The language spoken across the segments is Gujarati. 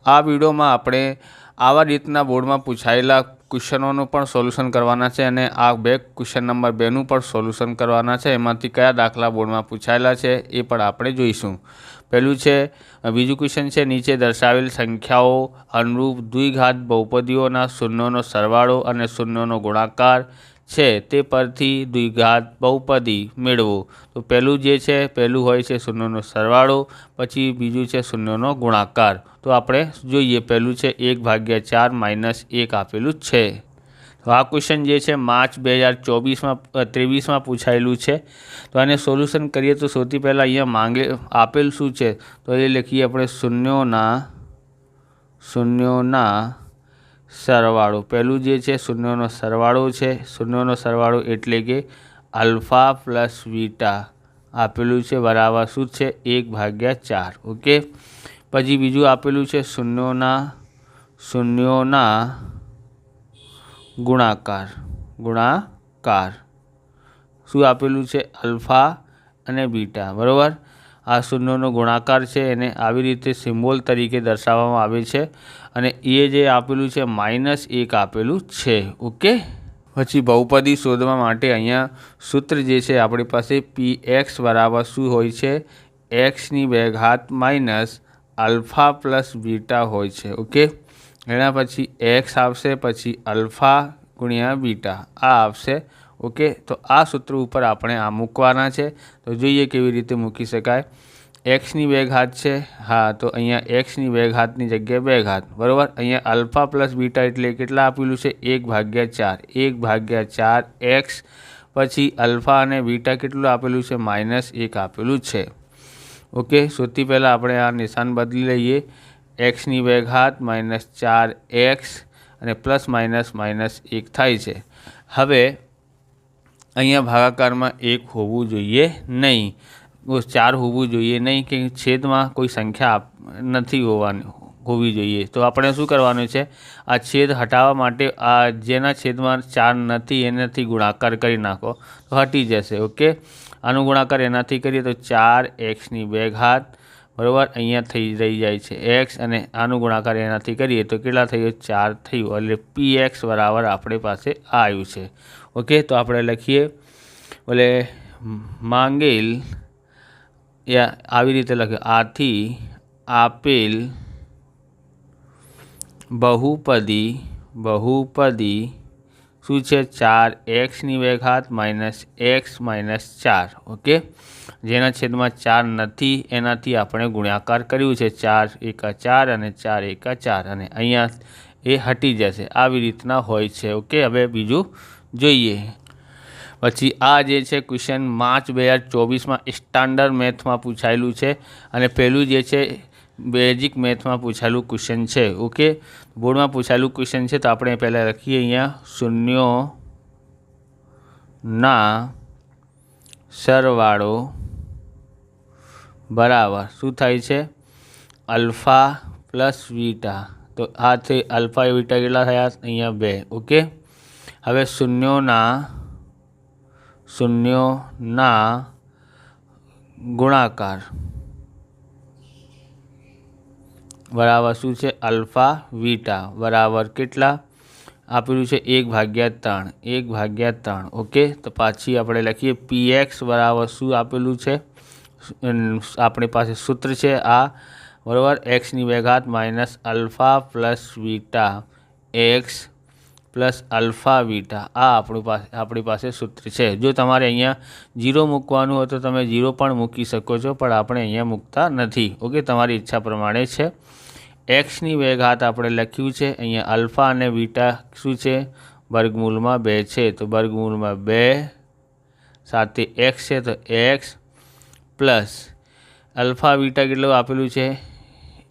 આ વિડીયોમાં આપણે આવા રીતના બોર્ડમાં પૂછાયેલા ક્વેશ્ચનોનું પણ સોલ્યુશન કરવાના છે અને આ ક્વેશ્ચન નંબર 2નું પણ સોલ્યુશન કરવાના છે। એમાંથી કયા દાખલા બોર્ડમાં પૂછાયેલા છે એ પણ આપણે જોઈશું। પહેલું છે બીજું ક્વેશ્ચન છે, નીચે દર્શાવેલ સંખ્યાઓ અનુરૂપ દ્વિઘાત બહુપદીઓના શૂન્યોનો સરવાળો અને શૂન્યોનો ગુણાકાર છે તે પરથી દ્વિઘાત બહુપદી મેળવો। તો પહેલું જે છે પહેલું હોય છે શૂન્યોનો સરવાળો, પછી બીજું છે શૂન્યોનો ગુણાકાર। તો આપણે જોઈએ, પહેલું છે 1/4 - 1 આપેલું છે। તો આ ક્વેશ્ચન જે છે માર્ચ 2023માં પૂછાયેલું છે। તો આને સોલ્યુશન કરીએ તો સૌથી પહેલાં અહીંયા આપેલ શું છે, તો એ લખીએ આપણે શૂન્યોના સરવાળો। પહેલું જે છે શૂન્યોનો સરવાળો છે, શૂન્યોનો સરવાળો એટલે કે આલ્ફા પ્લસ બીટા આપેલું છે બરાબર શું છે 1/4। ઓકે, પછી બીજું આપેલું છે શૂન્યોના ગુણાકાર શું આપેલું છે આલ્ફા અને બીટા બરાબર। આ શૂન્યોનો ગુણાકાર છે એને આવી રીતે સિમ્બોલ તરીકે દર્શાવવામાં આવે છે અને એ જે આપેલું છે -1 આપેલું છે। ઓકે, પછી બહુપદી શોધવા માટે અહીંયા સૂત્ર જે છે આપણી પાસે px બરાબર શું હોય છે x² minus alpha plus beta હોય છે। ઓકે, એના પછી x આવશે, પછી આલ્ફા ગુણ્યા બીટા આ આવશે। ઓકે, તો આ સૂત્ર ઉપર આપણે આ મૂકવાના છે। તો જોઈએ કેવી રીતે મૂકી શકાય। x² છે, હા, તો અહીંયા x² ની જગ્યાએ 2 ઘાત બરાબર। અહીંયા આલ્ફા પ્લસ બીટા એટલે કેટલા આપેલું છે 1/4 x, પછી આલ્ફા અને બીટા કેટલું આપેલું છે -1 આપેલું છે। ઓકે, સૌથી પહેલાં આપણે આ નિશાન બદલી લઈએ, x² -4x અને પ્લસ માઇનસ -1 થાય છે। હવે અહીંયા ભાગાકારમાં 1 હોવું જોઈએ નહીં, 4 હોવું જોઈએ નહીં, કે છેદમાં કોઈ સંખ્યા નથી હોવી જોઈએ। તો આપણે શું કરવાનું છે, આ છેદ હટાવવા માટે આ જેના છેદમાં 4 નથી એનાથી ગુણાકાર કરી નાખો તો હટી જશે। ઓકે, આનો ગુણાકાર એનાથી કરીએ તો 4x² બરાબર, અહીંયા રહી જાય છે x, અને આનો ગુણાકાર એનાથી કરીએ તો કેટલા થયું 4 થયું, એટલે px બરાબર આપણી પાસે આ આવ્યું છે। ઓકે, તો આપણે લખીએ માંગેલ આવી રીતે લખ્યું, આથી આપેલ બહુપદી શું છે 4x² - x - 4। ઓકે, જેના છેદમાં 4 નથી એનાથી આપણે ગુણાકાર કર્યું છે, 4 × 4 અને 4 × 4, અને અહીંયા એ હટી જશે, આવી રીતના હોય છે। ઓકે, હવે બીજું જોઈએ। પછી આ જે છે ક્વેશ્ચન માર્ચ 2024માં સ્ટાન્ડર્ડ મેથમાં પૂછાયેલું છે અને પહેલું જે છે બેઝિક મેથમાં પૂછાયેલું ક્વેશ્ચન છે। ઓકે, બોર્ડમાં પૂછાયેલું ક્વેશ્ચન છે, તો આપણે પહેલાં લખીએ અહીંયા શૂન્યોના સરવાળો બરાબર શું થાય છે આલ્ફા પ્લસ બીટા। તો આ થઈ આલ્ફા બીટા કેટલા થયા અહીંયા 2। ઓકે, હવે શૂન્યોના ગુણાકાર બરાબર શું છે આલ્ફા બીટા બરાબર કેટલા આપેલું છે 1/3। ઓકે, તો પાછી આપણે લખીએ px બરાબર શું આપેલું છે, આપણી પાસે સૂત્ર છે આ બરાબર, x² minus alpha plus beta x plus alpha beta આ આપણી પાસે સૂત્ર છે। જો તમારે અહીંયા 0 મૂકવાનું હોય તો તમે 0 પણ મૂકી શકો છો, પણ આપણે અહીંયા મૂકતા નથી। ઓકે, તમારી ઈચ્છા પ્રમાણે છે। x² આપણે લખ્યું છે, અહીંયા આલ્ફા અને બીટા શું છે વર્ગમૂળમાં 2 છે, તો વર્ગમૂળમાં 2 સાથે x છે, તો x પ્લસ આલ્ફા બીટા કેટલું આપેલું છે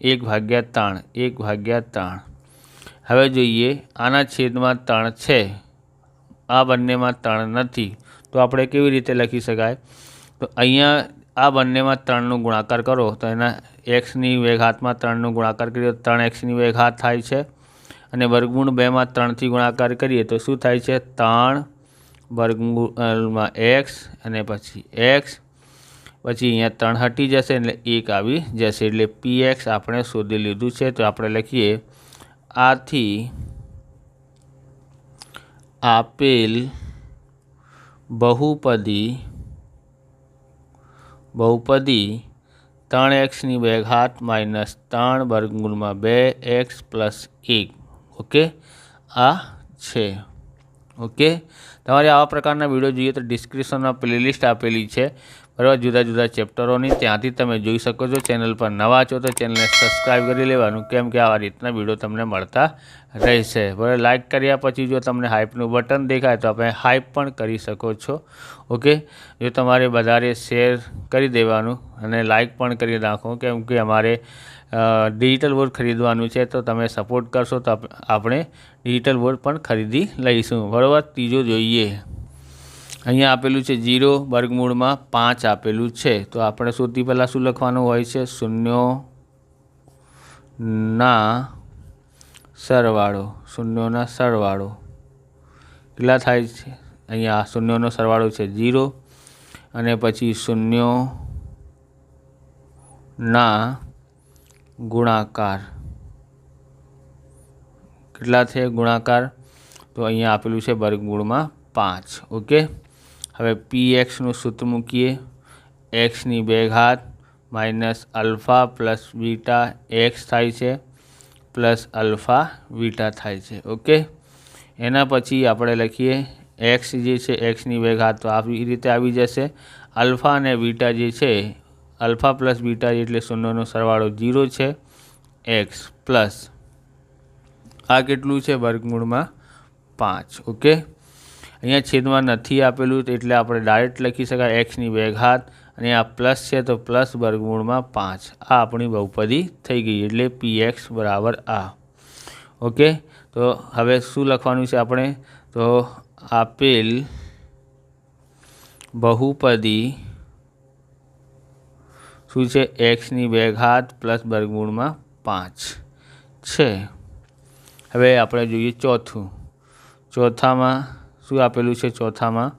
1/3। હવે જોઈએ, આના છેદમાં 3 છે, આ બંનેમાં 3 નથી, તો આપણે કેવી રીતે લખી શકાય, તો અહીંયા આ બંનેમાં 3નો ગુણાકાર કરો તો એના x² 3નો ગુણાકાર કરીએ તો 3x² થાય છે, અને વર્ગમૂળ 2માં 3થી ગુણાકાર કરીએ તો શું થાય છે 3 વર્ગમૂળમાં x અને પછી x પછી અહીંયા 3 હટી જશે એટલે 1 આવી જશે, એટલે px આપણે શોધી લીધું છે। તો આપણે લખીએ આથી આપેલ બહુપદી 3x² માઇનસ 3 વર્ગમૂળમાં 2x પ્લસ 1 ઓકે આ છે। ઓકે, તમારે આવા પ્રકારના વિડીયો જોઈએ તો ડિસ્ક્રિપ્શનમાં પ્લેલિસ્ટ આપેલી છે બરાબર, જુદા જુદા ચેપ્ટરોની, ત્યાંથી તમે જોઈ શકો છો। ચેનલ પર નવા છો તો ચેનલને સબસ્ક્રાઈબ કરી લેવાનું, કેમ કે આવા રીતના વિડીયો તમને મળતા રહેશે બરાબર। લાઇક કર્યા પછી જો તમને હાઇપનું બટન દેખાય તો આપણે હાઇપ પણ કરી શકો છો। ઓકે, જો તમારે વધારે શેર કરી દેવાનું અને લાઇક પણ કરી નાખો, કેમ કે અમારે ડિજિટલ બોર્ડ ખરીદવાનું છે, તો તમે સપોર્ટ કરશો તો આપણે ડિજિટલ બોર્ડ પણ ખરીદી લઈશું બરાબર। ત્રીજો જોઈએ, અહીંયા આપેલું છે 0 વર્ગમૂળમાં 5 આપેલું છે, તો આપણે સૌથી પહેલાં શું લખવાનું હોય છે? શૂન્યોના સરવાળો કેટલા થાય છે? અહીંયા શૂન્યોનો સરવાળો છે 0 અને પછી શૂન્યોના ગુણાકાર કેટલા છે ગુણાકાર? તો અહીંયા આપેલું છે વર્ગમૂળમાં 5 ઓકે। હવે pxનું સૂત્ર મૂકીએ, x² minus alpha plus beta x થાય છે પ્લસ અલ્ફા બીટા થાય છે ઓકે। એના પછી આપણે લખીએ x જે છે x² તો આવી રીતે આવી જશે, અલ્ફા અને બીટા જે છે અલ્ફા પ્લસ બીટા એટલે શૂન્યનો સરવાળો 0 છે x પ્લસ આ કેટલું છે વર્ગમૂળમાં 5 ઓકે। અહીંયા છેદમાં નથી આપેલું એટલે આપણે ડાયરેક્ટ લખી શકાય x² અને આ પ્લસ છે તો પ્લસ વર્ગમૂળમાં 5, આ આપણી બહુપદી થઈ ગઈ, એટલે px બરાબર આ ઓકે। તો હવે શું લખવાનું છે આપણે? તો આપેલ બહુપદી શું છે? x² પ્લસ વર્ગમૂળમાં 5 છે। હવે આપણે જોઈએ ચોથામાં શું આપેલું છે? ચોથામાં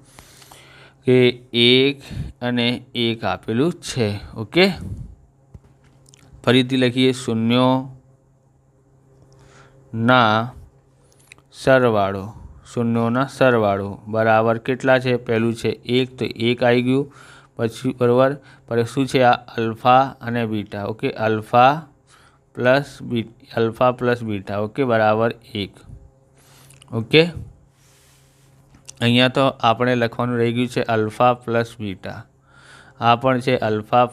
કે 1 અને 1 આપેલું છે ઓકે। ફરીથી લખીએ શૂન્યોના સરવાળો બરાબર કેટલા છે? પહેલું છે 1 તો 1 આવી ગયું, પછી બરાબર પર શું છે? આ અલ્ફા અને beta okay, alpha plus beta okay બરાબર 1 ઓકે। અહીંયા તો આપણે લખવાનું રહી ગયું છે અલ્ફા પ્લસ બીટા, આ પણ છે અલ્ફા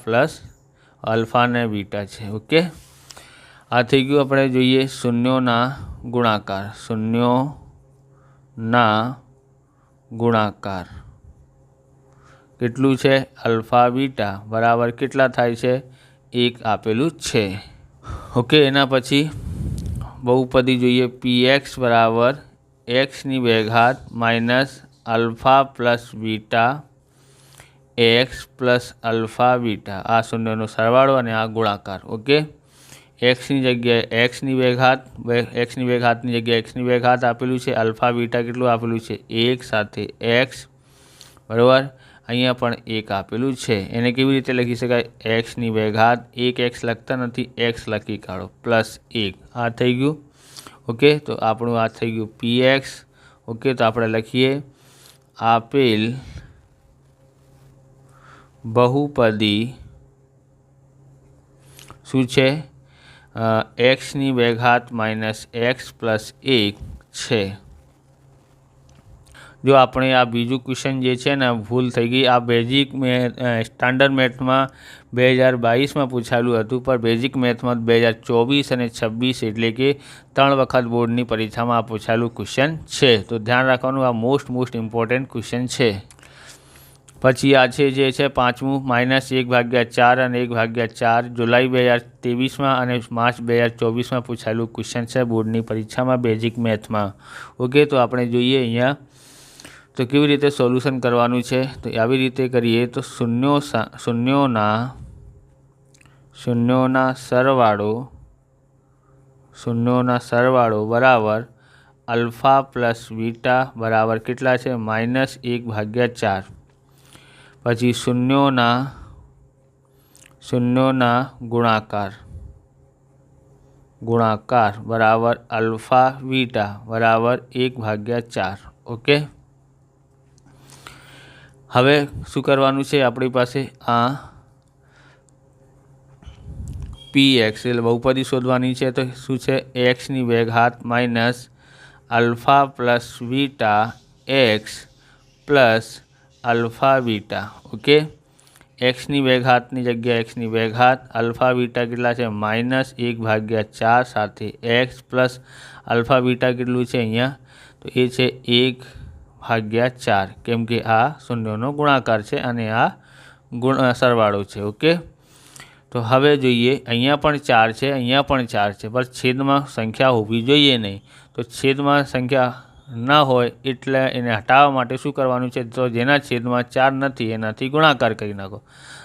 અને બીટા છે ઓકે। આ થઈ ગયું। આપણે જોઈએ શૂન્યોના ગુણાકાર કેટલું છે? અલ્ફા બીટા બરાબર કેટલા થાય છે? 1 આપેલું છે ઓકે। એના પછી બહુપદી જોઈએ px બરાબર x² minus alpha plus beta x plus alpha beta, આ શૂન્યનો સરવાળો અને આ ગુણાકાર ઓકે। xની જગ્યાએ x² ની જગ્યાએ x² આપેલું છે, અલ્ફા બીટા કેટલું આપેલું છે? 1 સાથે x બરાબર, અહીંયા પણ 1 આપેલું છે। એને કેવી રીતે લખી શકાય? x² 1x લખતા નથી, x લખી કાઢો પ્લસ 1, આ થઈ ગયું ઓકે। તો આપણું આ થઈ ગયું px ઓકે। તો આપણે લખીએ આપેલ બહુપદી શું છે? x² માઇનસ x પ્લસ 1 છે। જો આપણે આ બીજું ક્વેશ્ચન જે છે ને ભૂલ થઈ ગઈ, આ બેઝિક સ્ટાન્ડર્ડ મેથમાં 2022માં પૂછાયેલું હતું, પણ બેઝિક મેથમાં 2024 અને 26 એટલે કે 3 વખત બોર્ડની પરીક્ષામાં આ પૂછાયેલું ક્વેશ્ચન છે, તો ધ્યાન રાખવાનું, આ મોસ્ટ ઇમ્પોર્ટન્ટ ક્વેશ્ચન છે। પછી આ છે જે છે પાંચમું -1/4 અને 1/4 જુલાઈ 2023માં અને માર્ચ 2024માં પૂછાયેલું ક્વેશ્ચન છે બોર્ડની પરીક્ષામાં બેઝિક મેથમાં ઓકે। તો આપણે જોઈએ અહીંયા તો કેવી રીતે સોલ્યુશન કરવાનું છે? તો આવી રીતે કરીએ તો શૂન્યોના સરવાળો બરાબર અલ્ફા પ્લસ બીટા બરાબર કેટલા છે? -1/4, પછી શૂન્યોના શૂન્યોના ગુણાકાર બરાબર અલ્ફા બીટા બરાબર 1/4. ઓકે, હવે શું કરવાનું છે આપણી પાસે આ px એટલે બહુપદી શોધવાની છે. તો શું છે xની વેગ હાથ minus alpha plus beta x plus alpha beta. Okay, એક્સની વેગ હાથની જગ્યાએ એક્સની વેગ હાથ, અલ્ફા બીટા કેટલા છે -1/4 સાથે એક્સ પ્લસ અલ્ફા બીટા કેટલું છે અહીંયા તો એ છે 1/4, કેમ કે આ શૂન્યનો ગુણાકાર છે અને આ સરવાળો છે. ઓકે, તો હવે જોઈએ અહીંયા પણ 4 છે, અહીંયા પણ 4 છે, પણ છેદમાં સંખ્યા હોવી જોઈએ નહીં. તો છેદમાં સંખ્યા ના હોય એટલે એને હટાવવા માટે શું કરવાનું છે, તો જેના છેદમાં 4 નથી એનાથી ગુણાકાર કરી નાખો.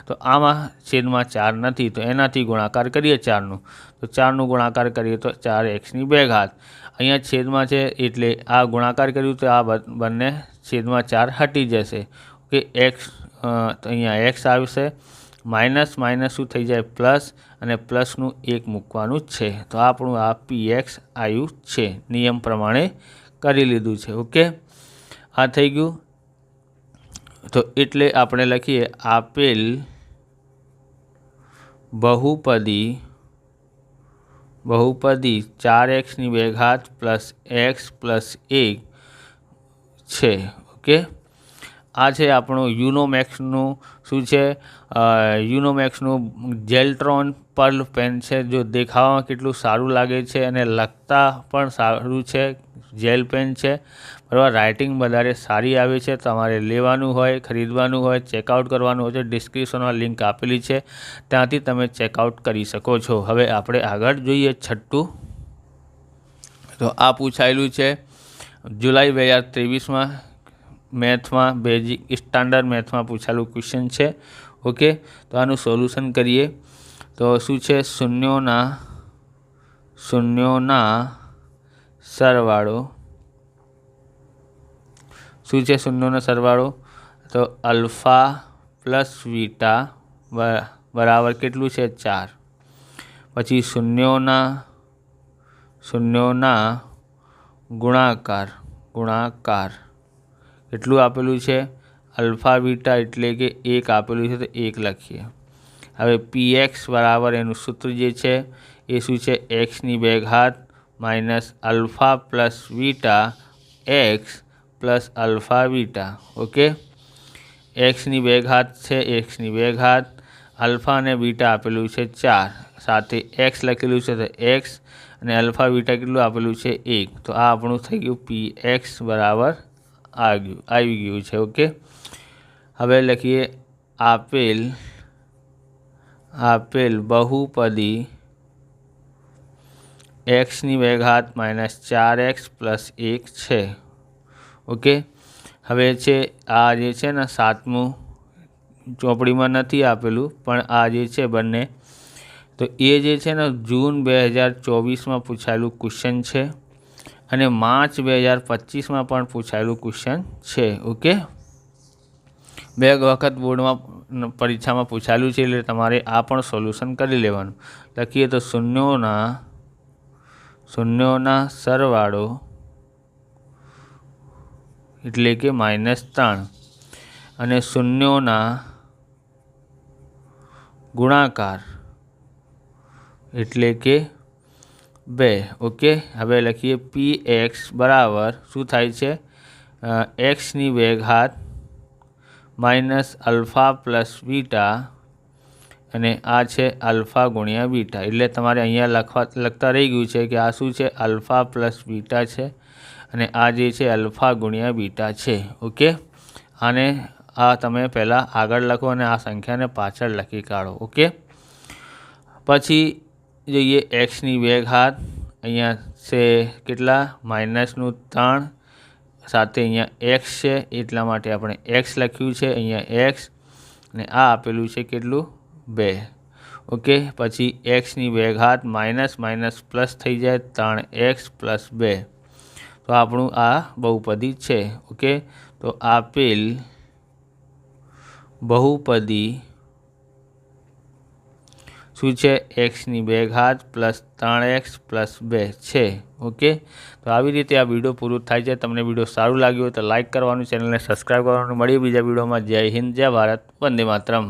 તો આમાં છેદમાં 4 નથી તો એનાથી ગુણાકાર કરીએ 4નું, તો 4નું ગુણાકાર કરીએ તો 4xની વેગ હાથ. અહીંયા છેદમાં છે એટલે આ ગુણાકાર કર્યું તો આ બંને છેદમાં 4 હટી જશે. ઓકે, એક્સ તો અહીંયા એક્સ આવશે, માઇનસ માઇનસ શું થઈ જાય પ્લસ, અને પ્લસનું 1 મૂકવાનું છે. તો આપણું આ px આવ્યું છે, નિયમ પ્રમાણે કરી લીધું છે. ઓકે, આ થઈ ગયું. તો એટલે આપણે લખીએ આપેલ બહુપદી 4xની વેગ હાથ પ્લસ એક્સ પ્લસ 1 છે. ઓકે, આ છે આપણું યુનોમેક્સનું શું છે, યુનોમેક્સનું જેલ્ટ્રોન પર્લ પેન છે. જો દેખાવામાં કેટલું સારું લાગે છે અને લખતા પણ સારું છે, જેલ પેન છે બરાબર. રાઇટિંગ વધારે સારી આવે છે. તમારે લેવાનું હોય, ખરીદવાનું હોય, ચેકઆઉટ કરવાનું હોય તો ડિસ્ક્રિપ્શનમાં લિંક આપેલી છે, ત્યાંથી તમે ચેકઆઉટ કરી શકો છો. હવે આપણે આગળ જોઈએ 6. તો આ પૂછાયેલું છે જુલાઈ 2023માં મેથમાં, બેઝિક સ્ટાન્ડર્ડ મેથમાં પૂછાયેલું ક્વેશ્ચન છે. ઓકે, તો આનું સોલ્યુશન કરીએ. તો શું છે શૂન્યોના સરવાળો. શું છે શૂન્યોનો સરવાળો, તો અલ્ફા પ્લસ બીટા બરાબર કેટલું છે 4. પછી શૂન્યોના ગુણાકાર કેટલું આપેલું છે અલ્ફા બીટા એટલે કે 1 આપેલું છે તો 1 લખીએ. હવે px બરાબર એનું સૂત્ર જે છે એ શું છે એક્સની વેગ હાથ minus alpha plus beta x plus alpha beta. Okay, એક્સની વેગ હાથ છે, એક્સની વેગ હાથ, અલ્ફા અને બીટા આપેલું છે 4 સાથે એક્સ લખેલું છે તો એક્સ અને અલ્ફા બીટા કેટલું આપેલું છે 1. તો આ આપણું થઈ ગયું px બરાબર આવી ગયું છે. ઓકે, હવે લખીએ આપેલ બહુપદી એક્સની વેગ હાથ માઇનસ 4x પ્લસ 1 છે. ઓકે, હવે છે આ જે છે ને 7મું ચોપડીમાં નથી આપેલું પણ આ જે છે બંને, તો એ જે છે ને જૂન 2024માં પૂછાયેલું ક્વેશ્ચન છે અને માર્ચ 2025માં પણ પૂછાયેલું ક્વેશ્ચન છે. ઓકે, 2 વખત બોર્ડમાં પરીક્ષામાં પૂછાયેલું છે એટલે તમારે આ પણ સોલ્યુશન કરી લેવાનું. લખીએ તો શૂન્યોના સરવાળો એટલે કે -3 અને શૂન્યોના ગુણાકાર એટલે કે 2. ઓકે, હવે લખીએ px બરાબર શું થાય છે એક્સની વેગ હાથ માઇનસ અલ્ફા પ્લસ બીટા અને આ છે અલ્ફા ગુણ્યા બીટા. એટલે તમારે અહીંયા લખતા રહી ગયું છે કે આ શું છે અલ્ફા પ્લસ બીટા છે અને આ જે છે અલ્ફા ગુણ્યા બીટા છે. ઓકે, આને આ તમે પહેલાં આગળ લખો અને આ સંખ્યાને પાછળ લખી કાઢો. ઓકે, પછી જોઈએ એક્સની વેગ હાથ, અહીંયા છે કેટલા -3 સાથે અહીંયા એક્સ છે એટલા માટે આપણે એક્સ લખ્યું છે, અહીંયા એક્સ અને આ આપેલું છે કેટલું 2. ઓકે, પછી એક્સની વેગ હાથ માઇનસ માઇનસ પ્લસ થઈ જાય 3x પ્લસ 2. તો આપણું આ બહુપદી છે. ઓકે, તો આપેલ બહુપદી શું છે એક્સની 2 ઘાત પ્લસ 3x પ્લસ 2 છે। ઓકે, તો આવી રીતે આ વિડીયો પૂરું થાય છે। તમને વિડીયો સારું લાગ્યું હોય તો લાઇક કરવાનું, ચેનલને સબસ્ક્રાઈબ કરવાનું। મળીએ બીજા વિડીયોમાં। જય હિન્દ, જય ભારત, વંદે માતરમ।